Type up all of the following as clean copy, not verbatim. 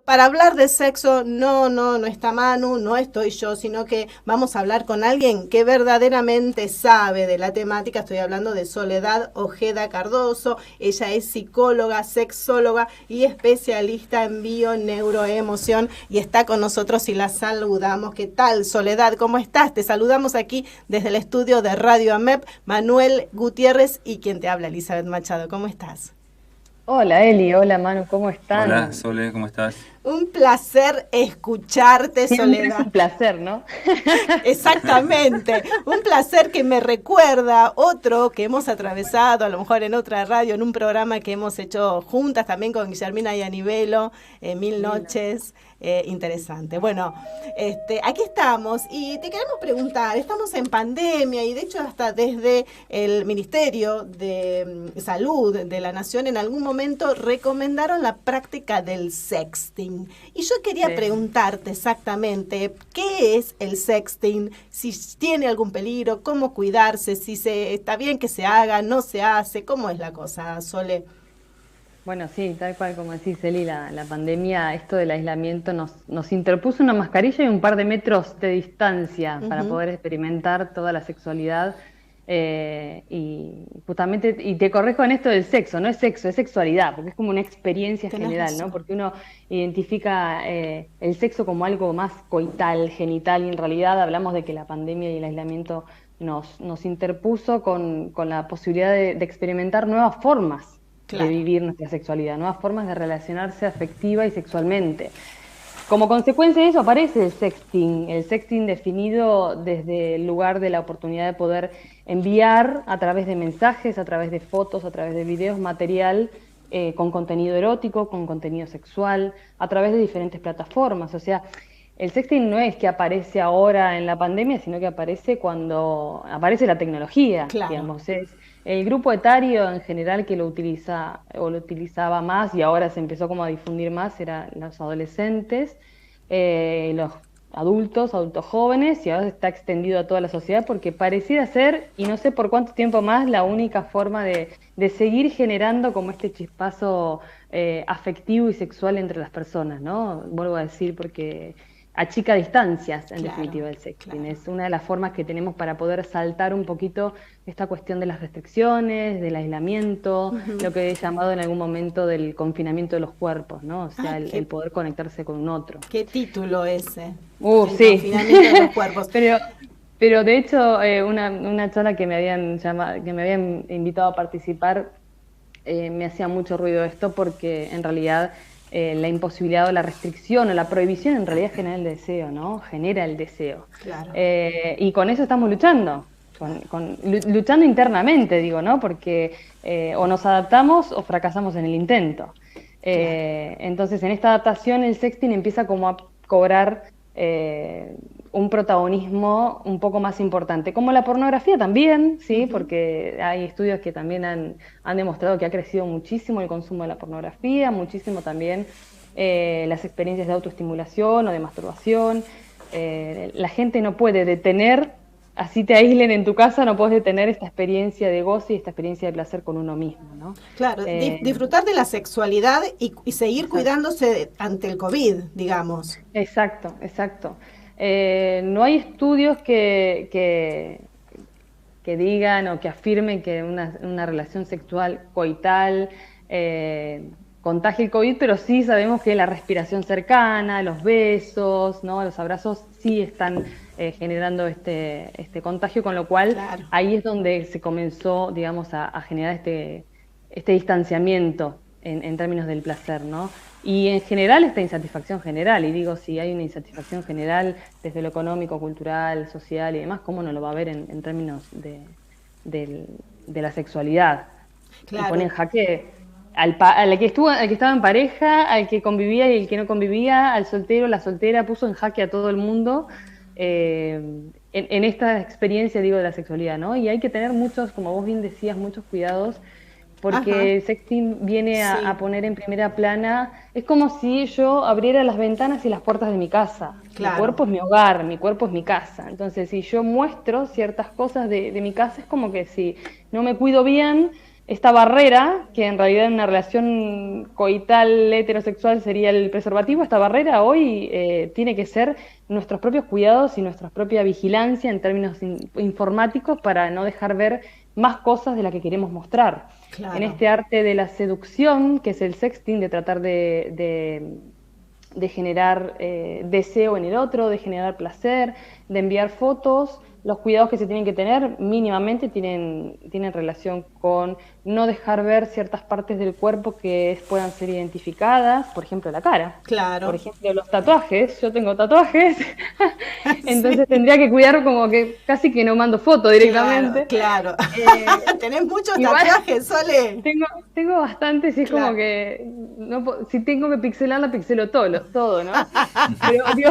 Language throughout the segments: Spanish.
Para hablar de sexo, no está Manu, no estoy yo, sino que vamos a hablar con alguien que verdaderamente sabe de la temática. Estoy hablando de Soledad Ojeda Cardoso. Ella es psicóloga, sexóloga y especialista en bio-neuroemoción y está con nosotros y la saludamos. ¿Qué tal, Soledad? ¿Cómo estás? Te saludamos aquí desde el estudio de Radio AMEP, Manuel Gutiérrez y quien te habla, Elizabeth Machado. ¿Cómo estás? Hola Eli, hola Manu, ¿cómo Hola, están? Sole, ¿cómo estás? Un placer escucharte, Siempre es Soledad. un placer, ¿no? Exactamente, un placer que me recuerda otro que hemos atravesado, a lo mejor en otra radio, en un programa que hemos hecho juntas también con Guillermina y Anibelo, Mil Lindo. Noches, interesante. Bueno, aquí estamos y te queremos preguntar, estamos en pandemia y de hecho hasta desde el Ministerio de Salud de la Nación en algún momento recomendaron la práctica del sexting. Y yo quería Sí. preguntarte exactamente qué es el sexting, si tiene algún peligro, cómo cuidarse, si está bien que se haga, no se hace, cómo es la cosa, Sole. Bueno, sí, tal cual como decís, Eli, la pandemia, esto del aislamiento nos interpuso una mascarilla y un par de metros de distancia para Ujú. poder experimentar toda la sexualidad. Y justamente, y te corrijo en esto del sexo, no es sexo, es sexualidad, porque es como una experiencia Tenés general, ¿no? razón. Porque uno identifica el sexo como algo más coital, genital, y en realidad hablamos de que la pandemia y el aislamiento nos interpuso con la posibilidad de experimentar nuevas formas de Claro. vivir nuestra sexualidad, nuevas formas de relacionarse afectiva y sexualmente. Como consecuencia de eso aparece el sexting definido desde el lugar de la oportunidad de poder enviar a través de mensajes, a través de fotos, a través de videos, material con contenido erótico, con contenido sexual, a través de diferentes plataformas. O sea, el sexting no es que aparece ahora en la pandemia, sino que aparece cuando aparece la tecnología, Claro. digamos. Es el grupo etario en general que lo utiliza o lo utilizaba más y ahora se empezó como a difundir más, eran los adolescentes, los adultos jóvenes y ahora está extendido a toda la sociedad porque pareciera ser, y no sé por cuánto tiempo más, la única forma de seguir generando como este chispazo afectivo y sexual entre las personas, ¿no? Vuelvo a decir porque achica distancias, en Claro, definitiva, el sexting. claro. Es una de las formas que tenemos para poder saltar un poquito esta cuestión de las restricciones, del aislamiento, Ujú. lo que he llamado en algún momento del confinamiento de los cuerpos, ¿no? O Ah, sea, el poder conectarse con un otro. qué título ese, el Sí. confinamiento de los cuerpos. Pero, pero de hecho, una charla que me habían llamado, que me habían invitado a participar, me hacía mucho ruido esto porque en realidad la imposibilidad o la restricción o la prohibición en realidad genera el deseo, ¿no? Genera el deseo. Claro, Y con eso estamos luchando, luchando internamente, digo, ¿no? Porque o nos adaptamos o fracasamos en el intento. claro. Entonces, en esta adaptación el sexting empieza como a cobrar eh, un protagonismo un poco más importante, como la pornografía también, ¿sí? Ujú. Porque hay estudios que también han demostrado que ha crecido muchísimo el consumo de la pornografía, muchísimo también las experiencias de autoestimulación o de masturbación. La gente no puede detener, así te aíslen en tu casa, no puedes detener esta experiencia de goce y esta experiencia de placer con uno mismo, ¿no? Claro, Eh, disfrutar de la sexualidad y seguir exacto. cuidándose ante el COVID, digamos. Exacto, exacto. No hay estudios que digan o que afirmen que una relación sexual coital contagia el COVID, pero sí sabemos que la respiración cercana, los besos, ¿no? Los abrazos sí están generando este contagio, con lo cual Claro. ahí es donde se comenzó, digamos, a generar este distanciamiento en términos del placer, ¿no? Y en general esta insatisfacción general, y digo, si hay una insatisfacción general desde lo económico, cultural, social y demás, ¿cómo no lo va a haber en términos del- de la sexualidad? Y pone Claro. en jaque al que estuvo, al que estaba en pareja, al que convivía y el que no convivía, al soltero, la soltera, puso en jaque a todo el mundo en esta experiencia, digo, de la sexualidad, ¿no? Y hay que tener muchos, como vos bien decías, muchos cuidados Ajá. porque el sexting viene Sí, a poner en primera plana, es como si yo abriera las ventanas y las puertas de mi casa. Mi claro. cuerpo es mi hogar, mi cuerpo es mi casa. Entonces, si yo muestro ciertas cosas de mi casa, es como que si no me cuido bien, esta barrera, que en realidad en una relación coital heterosexual sería el preservativo, esta barrera hoy tiene que ser nuestros propios cuidados y nuestra propia vigilancia en términos informáticos para no dejar ver más cosas de las que queremos mostrar. En Claro. este arte de la seducción, que es el sexting, de tratar de generar deseo en el otro, de generar placer, de enviar fotos, los cuidados que se tienen que tener mínimamente tienen relación con no dejar ver ciertas partes del cuerpo que puedan ser identificadas, por ejemplo la cara, por Claro. ejemplo los tatuajes, yo tengo tatuajes, Sí, entonces tendría que cuidar como que casi que no mando foto claro, directamente. claro. Eh, ¿Tenés muchos Igual tatuajes, Sole? tengo, tengo bastantes y es como Claro. que no, si tengo que pixelarla, pixelo todo, ¿no? Pero digo,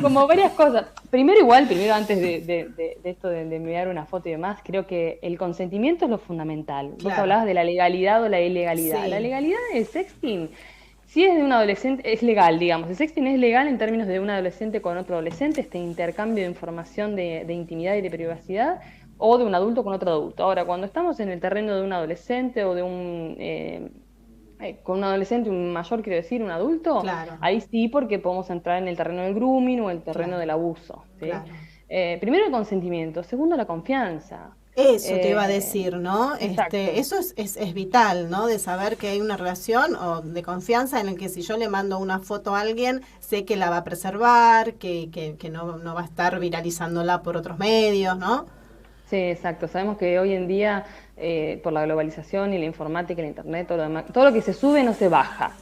como varias cosas. Primero antes de esto de enviar una foto y demás, creo que el consentimiento es lo fundamental. Vos Claro. hablabas de la legalidad o la ilegalidad. La Sí. legalidad del sexting, si es de un adolescente, es legal, digamos. El sexting es legal en términos de un adolescente con otro adolescente, este intercambio de información de intimidad y de privacidad, o de un adulto con otro adulto. Ahora, cuando estamos en el terreno de un adolescente o de con un adolescente, un mayor, quiero decir, un adulto, Claro, ahí sí, porque podemos entrar en el terreno del grooming o el terreno claro, del abuso, ¿sí? claro. Primero el consentimiento, segundo la confianza. Eso te iba a Eh, decir, ¿no? exacto. Eso es vital, ¿no? De saber que hay una relación o de confianza en el que si yo le mando una foto a alguien, sé que la va a preservar, que no, no va a estar viralizándola por otros medios, ¿no? Sí, exacto. Sabemos que hoy en día, por la globalización y la informática y la internet, todo lo demás, todo lo que se sube no se baja,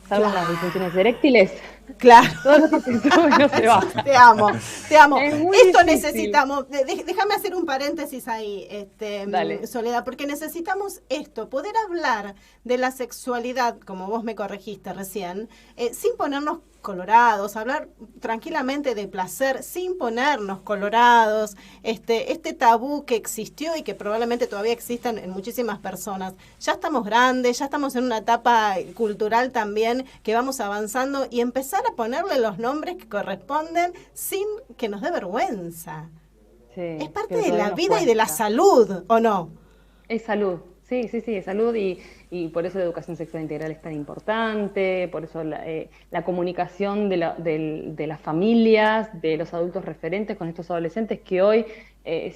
salvo en las disfunciones Claro, eréctiles, claro. todo lo que se sube no se baja. Te amo, te amo. Es muy Esto difícil. necesitamos, déjame hacer un paréntesis ahí, Dale. Soledad, porque necesitamos esto, poder hablar de la sexualidad, como vos me corregiste recién, sin ponernos colorados, hablar tranquilamente de placer, sin ponernos colorados, este tabú que existió y que probablemente todavía exista en muchísimas personas. Ya estamos grandes, ya estamos en una etapa cultural también que vamos avanzando y empezar a ponerle los nombres que corresponden sin que nos dé vergüenza. Es Sí, parte pero de todavía la nos vida y de la cuesta. salud, ¿o no? Es salud, sí, sí, sí, es salud y por eso la educación sexual integral es tan importante, por eso la comunicación de las familias, de los adultos referentes con estos adolescentes que hoy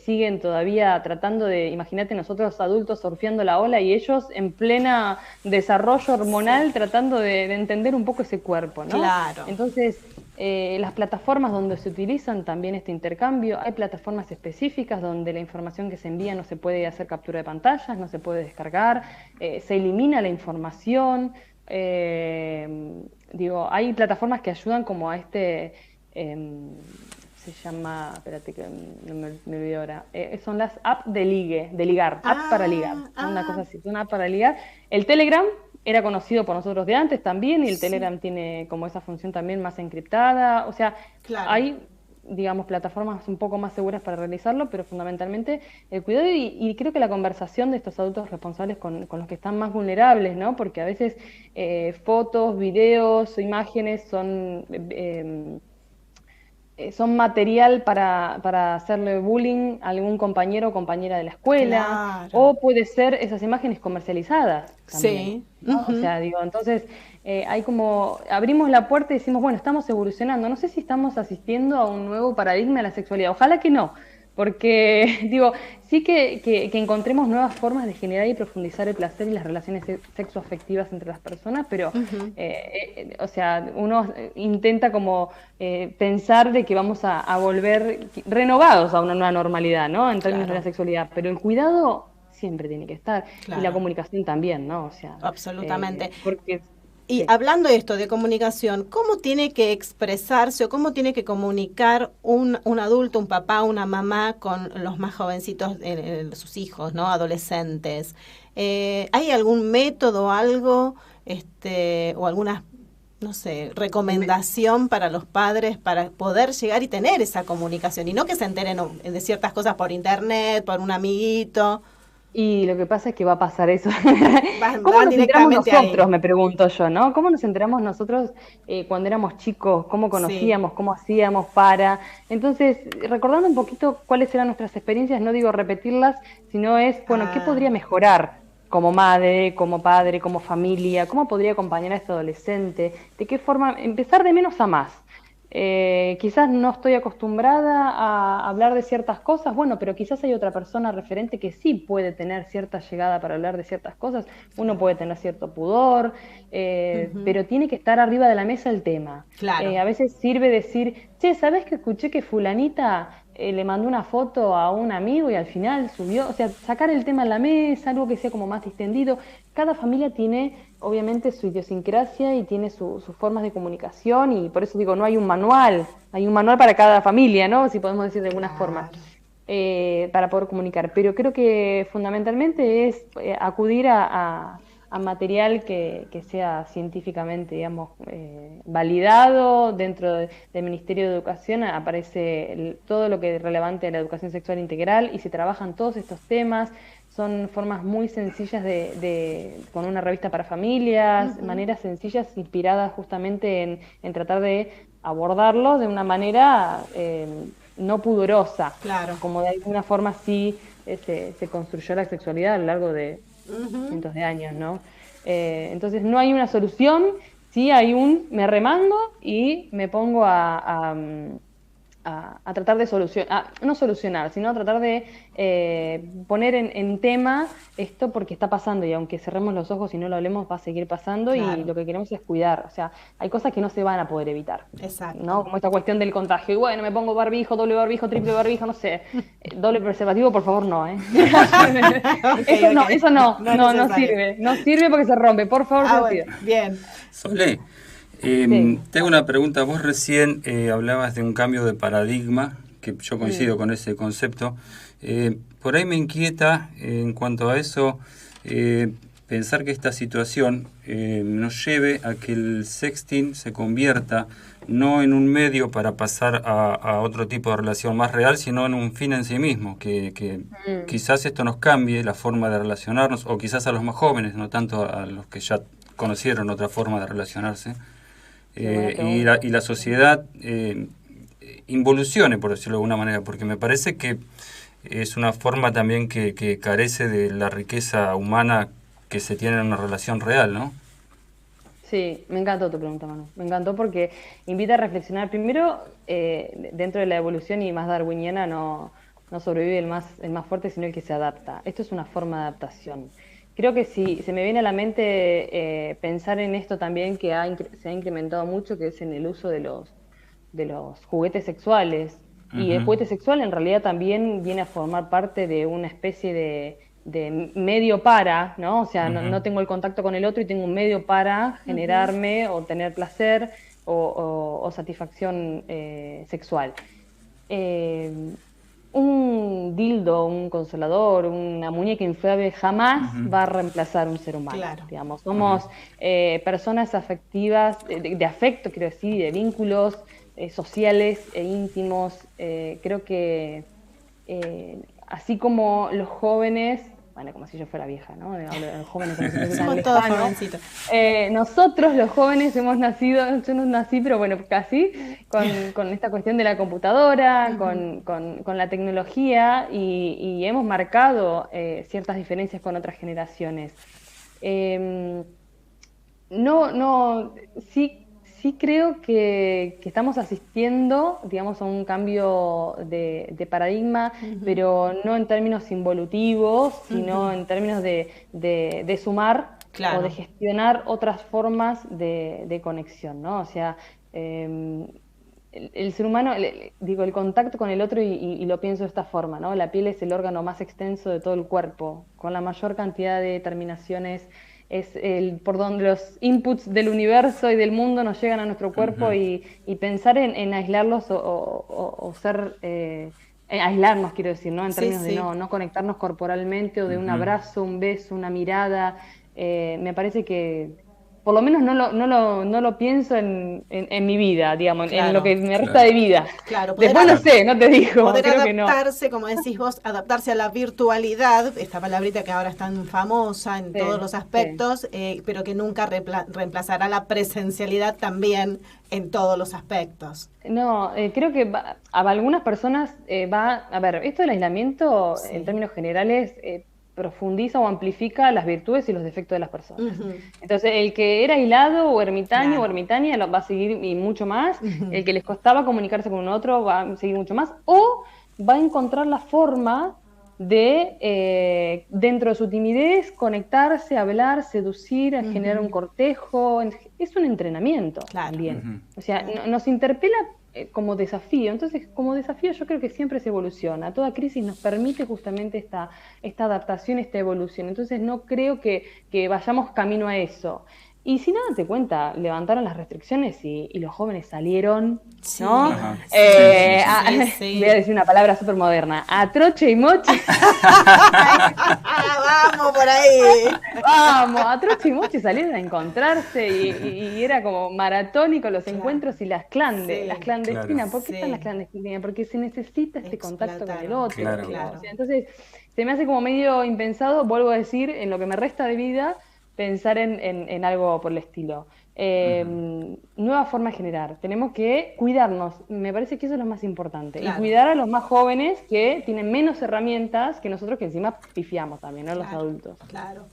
siguen todavía tratando de, imagínate nosotros adultos surfeando la ola y ellos en plena desarrollo Sí, hormonal tratando de entender un poco ese cuerpo, ¿no? claro. Entonces, las plataformas donde se utilizan también este intercambio, hay plataformas específicas donde la información que se envía no se puede hacer captura de pantallas, no se puede descargar, se elimina la información. Digo, hay plataformas que ayudan como a se llama, espérate que no me olvidé ahora, son las apps de ligar, apps para ligar, Ah, son una cosa ah, así, son una app para ligar. El Telegram era conocido por nosotros de antes también y el sí, Telegram tiene como esa función también más encriptada, o sea, claro. hay, digamos, plataformas un poco más seguras para realizarlo, pero fundamentalmente el cuidado y creo que la conversación de estos adultos responsables con los que están más vulnerables, ¿no? Porque a veces fotos, videos, imágenes son material para hacerle bullying a algún compañero o compañera de la escuela, Claro. o puede ser esas imágenes comercializadas también, Sí. ¿no? O Ujú. sea, digo, entonces hay como, abrimos la puerta y decimos, bueno, estamos evolucionando, no sé si estamos asistiendo a un nuevo paradigma de la sexualidad, ojalá que no, porque digo, sí que encontremos nuevas formas de generar y profundizar el placer y las relaciones sexoafectivas entre las personas, pero, Ujú. o sea, uno intenta como pensar de que vamos a volver renovados a una nueva normalidad, ¿no? En términos de la Claro, sexualidad, pero el cuidado siempre tiene que estar y la claro, comunicación también, ¿no? O sea, absolutamente. porque Y sí. hablando de esto, de comunicación, ¿cómo tiene que expresarse o cómo tiene que comunicar un adulto, un papá, una mamá con los más jovencitos, sus hijos, ¿no? Adolescentes. ¿Hay algún método, algo, o alguna, no sé, recomendación para los padres para poder llegar y tener esa comunicación y no que se enteren de ciertas cosas por internet, por un amiguito? Y lo que pasa es que va a pasar eso. ¿Cómo Van nos enteramos directamente ahí. nosotros? Me pregunto yo, ¿no? ¿Cómo nos enteramos nosotros cuando éramos chicos? ¿Cómo Sí. conocíamos? ¿Cómo hacíamos para? Entonces, recordando un poquito cuáles eran nuestras experiencias, no digo repetirlas, sino es, bueno, ¿qué Ah, podría mejorar como madre, como padre, como familia, cómo podría acompañar a este adolescente, de qué forma, empezar de menos a más. Quizás no estoy acostumbrada a hablar de ciertas cosas, bueno, pero quizás hay otra persona referente que sí puede tener cierta llegada para hablar de ciertas cosas, uno puede tener cierto pudor, Ujú. pero tiene que estar arriba de la mesa el tema. Claro. A veces sirve decir, che, ¿sabés que escuché que fulanita le mandó una foto a un amigo y al final subió? O sea, sacar el tema en la mesa, algo que sea como más distendido. Cada familia tiene, obviamente, su idiosincrasia y tiene sus formas de comunicación y por eso digo, no hay un manual para cada familia, ¿no? Si podemos decir de alguna forma, Claro. para poder comunicar. Pero creo que fundamentalmente es acudir a material que sea científicamente, digamos, validado. Dentro del Ministerio de Educación aparece todo lo que es relevante a la educación sexual integral y se trabajan todos estos temas. Son formas muy sencillas con una revista para familias, Ujú. maneras sencillas inspiradas justamente en tratar de abordarlo de una manera no pudorosa, Claro. como de alguna forma sí se construyó la sexualidad a lo largo de Ujú. cientos de años, ¿no? Entonces no hay una solución, sí hay me remango y me pongo a tratar de solucionar, no solucionar, sino a tratar de poner en tema esto porque está pasando y aunque cerremos los ojos y no lo hablemos va a seguir pasando y Claro. lo que queremos es cuidar, o sea, hay cosas que no se van a poder evitar, Exacto. ¿no? Como esta cuestión del contagio. Y bueno, me pongo barbijo, doble barbijo, triple barbijo, no sé. Doble preservativo, por favor, no, ¿eh? Ok, ok. No es No necesario. sirve. No sirve porque se rompe, por favor, se Ah, lo bueno, pido. bien. Sole, Sí. tengo una pregunta. Vos recién hablabas de un cambio de paradigma, que yo Mm, coincido con ese concepto. Por ahí me inquieta en cuanto a eso, eh, pensar que esta situación nos lleve a que el sexting se convierta no en un medio para pasar a otro tipo de relación más real, sino en un fin en sí mismo, que mm, quizás esto nos cambie la forma de relacionarnos, o quizás a los más jóvenes, no tanto a los que ya conocieron otra forma de relacionarse, sí, buena y pregunta. la sociedad involucione, por decirlo de alguna manera, porque me parece que es una forma también que carece de la riqueza humana que se tiene en una relación real, ¿no? Sí, me encantó tu pregunta, Manu. Me encantó porque invita a reflexionar. Primero, dentro de la evolución y más darwiniana, no sobrevive el más fuerte, sino el que se adapta. Esto es una forma de adaptación. Creo que si se me viene a la mente pensar en esto también que se ha incrementado mucho, que es en el uso de los juguetes sexuales. Y el Ujú, juguete sexual en realidad también viene a formar parte de una especie de medio para, ¿no? O sea, ujú. no tengo el contacto con el otro y tengo un medio para Ujú. generarme o tener placer o satisfacción sexual. Eh, un dildo, un consolador, una muñeca inflable jamás Ujú, va a reemplazar un ser humano. Claro. Digamos, ujú. somos personas afectivas, de afecto, quiero decir, de vínculos sociales e íntimos. Creo que así como los jóvenes, bueno, como si yo fuera vieja, ¿no? Hablo de los jóvenes como si fuese tan Somos todos lejano. jovencitos. Nosotros los jóvenes hemos nacido, yo no nací, pero bueno, casi, con esta cuestión de la computadora, Ujú. con la tecnología y hemos marcado ciertas diferencias con otras generaciones. Eh, sí creo que estamos asistiendo, digamos, a un cambio de paradigma, Ujú. pero no en términos involutivos, sino Ujú. en términos de sumar o de Claro. gestionar otras formas de conexión, ¿no? O sea, eh, el ser humano, digo, el contacto con el otro y lo pienso de esta forma, ¿no? La piel es el órgano más extenso de todo el cuerpo, con la mayor cantidad de terminaciones, es el por donde los inputs del universo y del mundo nos llegan a nuestro cuerpo Ujú, y pensar en aislarlos o ser, aislarnos, quiero decir, ¿no? En Sí, términos de sí. no conectarnos corporalmente o de un ujú. abrazo, un beso, una mirada, me parece que por lo menos no lo pienso en mi vida, digamos, en lo Claro. que me resta Claro, de vida. Claro, Después no claro. sé, no te digo, poder creo que no. adaptarse, como decís vos, adaptarse a la virtualidad, esta palabrita que ahora es tan famosa en todos Sí, los sí. aspectos, pero que nunca reemplazará la presencialidad también en todos los aspectos. No, creo que a algunas personas a ver, esto del aislamiento, en Sí. términos generales, profundiza o amplifica las virtudes y los defectos de las personas. Ujú. Entonces, el que era aislado o ermitaño Claro. o ermitaña va a seguir y mucho más, Ujú. el que les costaba comunicarse con un otro va a seguir mucho más, o va a encontrar la forma de, dentro de su timidez, conectarse, hablar, seducir, a generar un cortejo. Es un entrenamiento Claro. también. Ujú. O sea, nos interpela como desafío. Entonces, como desafío yo creo que siempre se evoluciona. Toda crisis nos permite justamente esta adaptación, esta evolución. Entonces, no creo que vayamos camino a eso. Y si nada te cuenta, levantaron las restricciones y los jóvenes salieron, Sí, ¿no? Ajá. sí. Voy a decir una palabra súper moderna, a troche y moche. Vamos por ahí. Vamos, a troche y moche salieron a encontrarse y era como maratónico los encuentros y las Sí. clandestinas. Claro. ¿Por qué están Sí. las clandestinas? Porque se necesita este contacto con el Explotaron. otro. Claro. Claro. O sea, entonces, se me hace como medio impensado, vuelvo a decir, en lo que me resta de vida, pensar en algo por el estilo. Nueva forma de generar. Tenemos que cuidarnos. Me parece que eso es lo más importante. Claro. Y cuidar a los más jóvenes que tienen menos herramientas que nosotros, que encima pifiamos también, ¿no? Los Claro, adultos. Claro.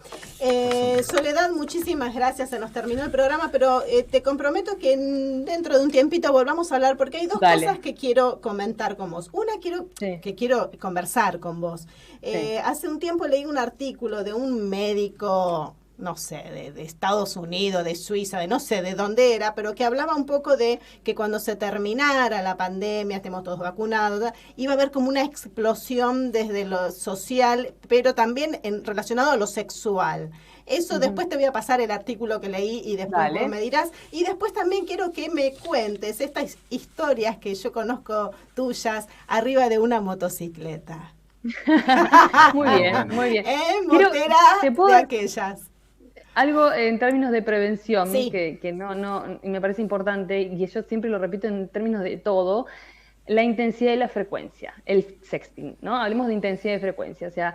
Soledad, muchísimas gracias. Se nos terminó el programa, pero te comprometo que dentro de un tiempito volvamos a hablar porque hay dos Dale. cosas que quiero comentar con vos. Una Sí. que quiero conversar con vos. Sí. Hace un tiempo leí un artículo de un médico, no sé, de Estados Unidos, de Suiza, de no sé de dónde era, pero que hablaba un poco de que cuando se terminara la pandemia, estemos todos vacunados, iba a haber como una explosión desde lo social, pero también relacionado a lo sexual. Eso después te voy a pasar el artículo que leí y después Dale. vos me dirás. Y después también quiero que me cuentes estas historias que yo conozco tuyas arriba de una motocicleta. Muy bien, muy bien. Motera ¿te puedo de dar aquellas. algo en términos de prevención, Sí. que no, y me parece importante, y yo siempre lo repito en términos de todo, la intensidad y la frecuencia, el sexting, ¿no? Hablemos de intensidad y frecuencia, o sea,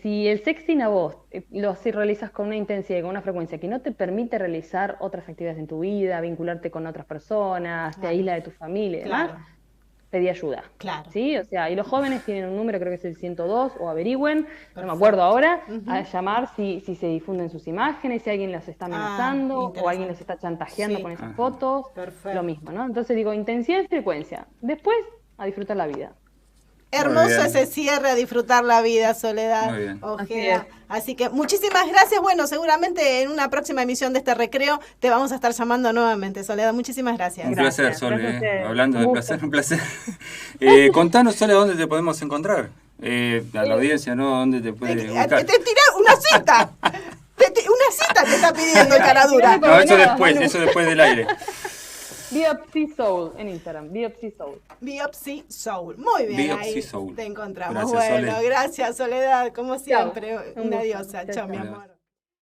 si el sexting a vos lo realizas con una intensidad y con una frecuencia que no te permite realizar otras actividades en tu vida, vincularte con otras personas, te Claro. aísla de tu familia y demás, Claro. pedí ayuda. Claro. ¿Sí? O sea, y los jóvenes tienen un número, creo que es el 102, o averigüen, no Perfecto. me acuerdo ahora, Ujú. a llamar si se difunden sus imágenes, si alguien los está amenazando, o interesante. alguien los está chantajeando Sí. con esas Ajá. fotos, Perfecto. lo mismo, ¿no? Entonces digo, intensidad y frecuencia. Después, a disfrutar la vida. Hermoso bien. ese cierre, a disfrutar la vida, Soledad Muy bien. Ojeda. Así que muchísimas gracias. Bueno, seguramente en una próxima emisión de este recreo te vamos a estar llamando nuevamente, Soledad. Muchísimas gracias. Un Gracias, placer, Sole. gracias a ustedes. Hablando de Un placer, gusto. un placer. Contanos, Sole, ¿dónde te podemos encontrar? A la audiencia, ¿no? ¿Dónde te puede Te ubicar? tiré una cita. Una cita te está pidiendo, caradura. No, eso Nada, después, Manu. eso después del aire. Biopsy Soul en Instagram, Biopsy Soul. Biopsy Soul. Muy bien, Biopsy ahí Soul. te encontramos. Gracias, bueno, Sole. gracias, Soledad. Como siempre, Un una gusto. diosa. Chao, Chao, mi chao. amor.